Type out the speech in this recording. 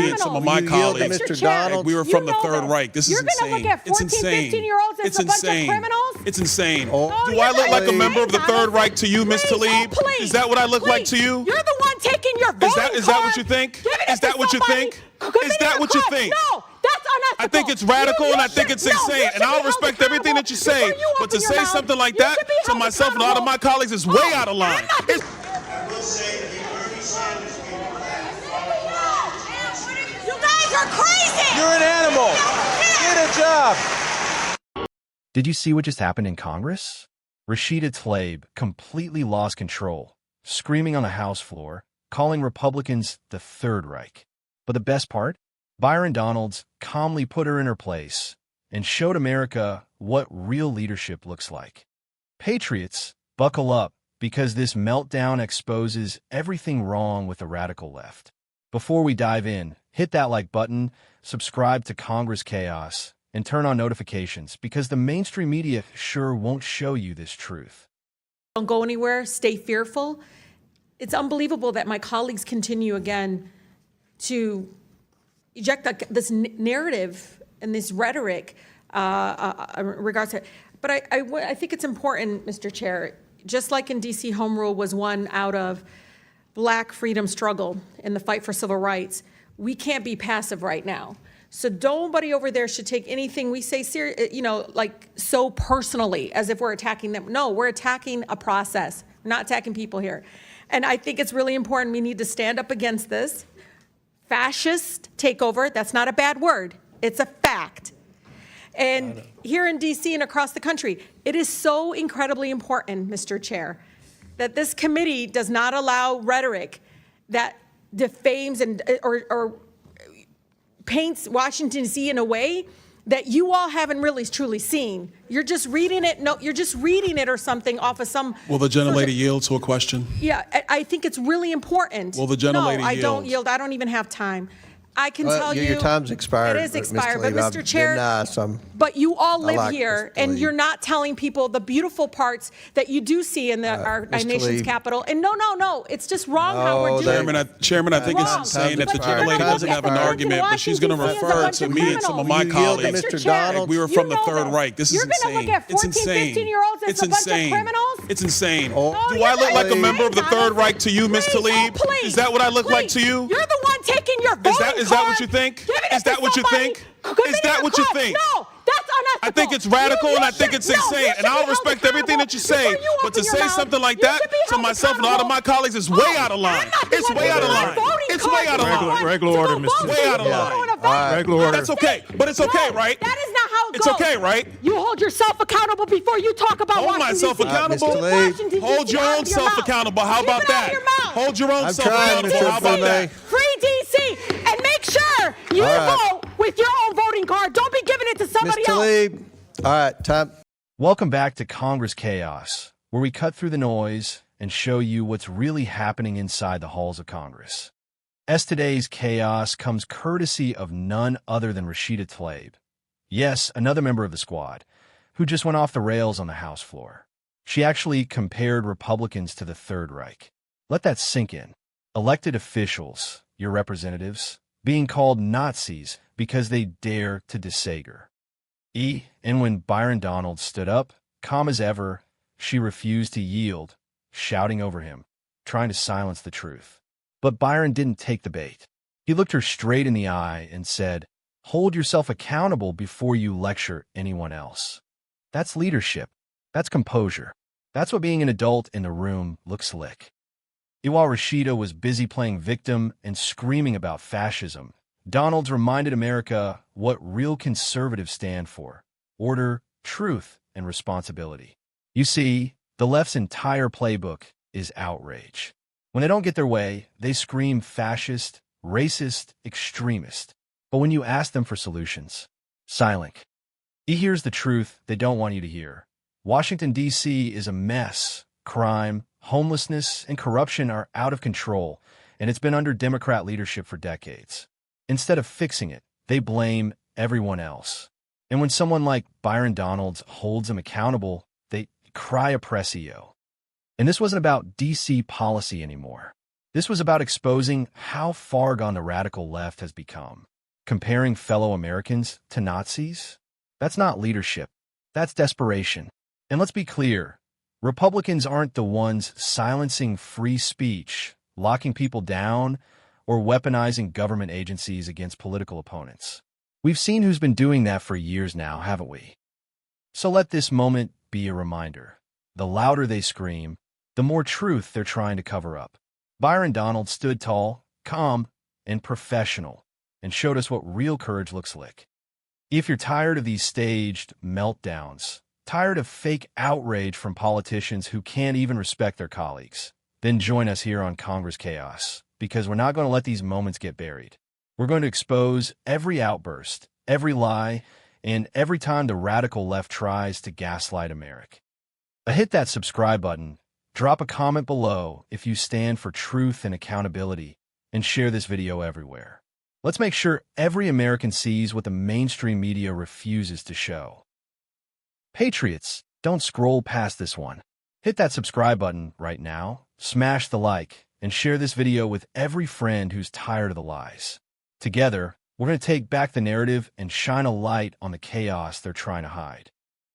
me and some of my colleagues. Mr. Donald, we were from the Third Reich. This is insane. You're going to look at 14, 15-year-olds as a bunch of criminals? It's insane. Oh, do I look like a member of the Third Reich to you, Ms. Tlaib? Is that what I look like to you? You're the one taking your voting card. Is that what you think? Is that what you think? Is that what you think? No, that's unethical. I think it's radical and I think it's insane. And I'll respect everything that you say. But to say something like that to myself and a lot of my colleagues is way out of line. I will say Bernie Sanders came You guys are crazy. You're an animal. Get a job. Did you see what just happened in Congress? Rashida Tlaib completely lost control, screaming on the House floor, calling Republicans the Third Reich. But the best part? Byron Donalds calmly put her in her place and showed America what real leadership looks like. Patriots, buckle up, because this meltdown exposes everything wrong with the radical left. Before we dive in, hit that like button, subscribe to Congress Chaos, and turn on notifications because the mainstream media sure won't show you this truth. Don't go anywhere. Stay fearful. It's unbelievable that my colleagues continue again to eject this narrative and this rhetoric in regards to it. But I think it's important, Mr. Chair, just like in D.C., home rule was one out of Black freedom struggle in the fight for civil rights, we can't be passive right now. So nobody over there should take anything we say like so personally as if we're attacking them. No, we're attacking a process, not attacking people here. And I think it's really important. We need to stand up against this fascist takeover. That's not a bad word. It's a fact. And here in D.C. and across the country, it is so incredibly important, Mr. Chair, that this committee does not allow rhetoric that defames or paints Washington, D.C. in a way that you all haven't really truly seen. You're just reading it. No, you're just reading it or something off of some. Will the gentlelady yield to a question? Yeah, I think it's really important. Will the gentlelady yield? No, I don't yield. I don't even have time. I can tell you. Your time's expired. It is expired, but Tlaib, Mr. Chair, but you all live like here, and you're not telling people the beautiful parts that you do see in our nation's capital. And no, it's just wrong how we're doing it. Chairman, I think it's insane that the gentlelady doesn't have an argument, but she's going to refer to me and some of my colleagues. Mr. Donald, we were from the Third Reich. This is insane. You're going to look at 14, 15-year-olds as a bunch of criminals? It's insane. Do I look like a member of the Third Reich to you, Ms. Tlaib? Is that what I look like to you? You're the one taking your voting card. Is that what you think? Is that what you think? Is that what you think? No, that's unethical. I think it's radical and I think it's insane. And I'll respect everything that you say. But to say something like that to myself and a lot of my colleagues is way out of line. It's way out of line. It's way out of line. Regular order, Mr. Way out of line. Regular order. That's okay. But it's okay, right? That is not how it goes. It's okay, right? You hold yourself accountable before you talk about Hold myself accountable. Hold your own self accountable. How about that? Hold your own self accountable. How about that? Free DC and make sure you vote with your own voting card. Don't be giving it to somebody else. Tlaib. All right, time. Welcome back to Congress Chaos, where we cut through the noise and show you what's really happening inside the halls of Congress. As today's chaos comes courtesy of none other than Rashida Tlaib. Yes, another member of the squad, who just went off the rails on the House floor. She actually compared Republicans to the Third Reich. Let that sink in. Elected officials, your representatives, being called Nazis because they dare to disager. And when Byron Donalds stood up, calm as ever, she refused to yield, shouting over him, trying to silence the truth. But Byron didn't take the bait. He looked her straight in the eye and said, "Hold yourself accountable before you lecture anyone else." That's leadership. That's composure. That's what being an adult in the room looks like. While Rashida was busy playing victim and screaming about fascism, Donalds reminded America what real conservatives stand for: order, truth, and responsibility. You see, the left's entire playbook is outrage. When they don't get their way, they scream fascist, racist, extremist. But when you ask them for solutions, silent. Here's the truth they don't want you to hear. Washington, D.C. is a mess. Crime, homelessness, and corruption are out of control, and it's been under Democrat leadership for decades. Instead of fixing it, they blame everyone else. And when someone like Byron Donalds holds them accountable, they cry oppressio. And this wasn't about D.C. policy anymore. This was about exposing how far gone the radical left has become. Comparing fellow Americans to Nazis? That's not leadership. That's desperation. And let's be clear, Republicans aren't the ones silencing free speech, locking people down, or weaponizing government agencies against political opponents. We've seen who's been doing that for years now, haven't we? So let this moment be a reminder. The louder they scream, the more truth they're trying to cover up. Byron Donald stood tall, calm, and professional, and showed us what real courage looks like. If you're tired of these staged meltdowns, tired of fake outrage from politicians who can't even respect their colleagues, then join us here on Congress Chaos, because we're not going to let these moments get buried. We're going to expose every outburst, every lie, and every time the radical left tries to gaslight America. Hit that subscribe button, drop a comment below if you stand for truth and accountability, and share this video everywhere. Let's make sure every American sees what the mainstream media refuses to show. Patriots, don't scroll past this one. Hit that subscribe button right now, smash the like, and share this video with every friend who's tired of the lies. Together, we're going to take back the narrative and shine a light on the chaos they're trying to hide.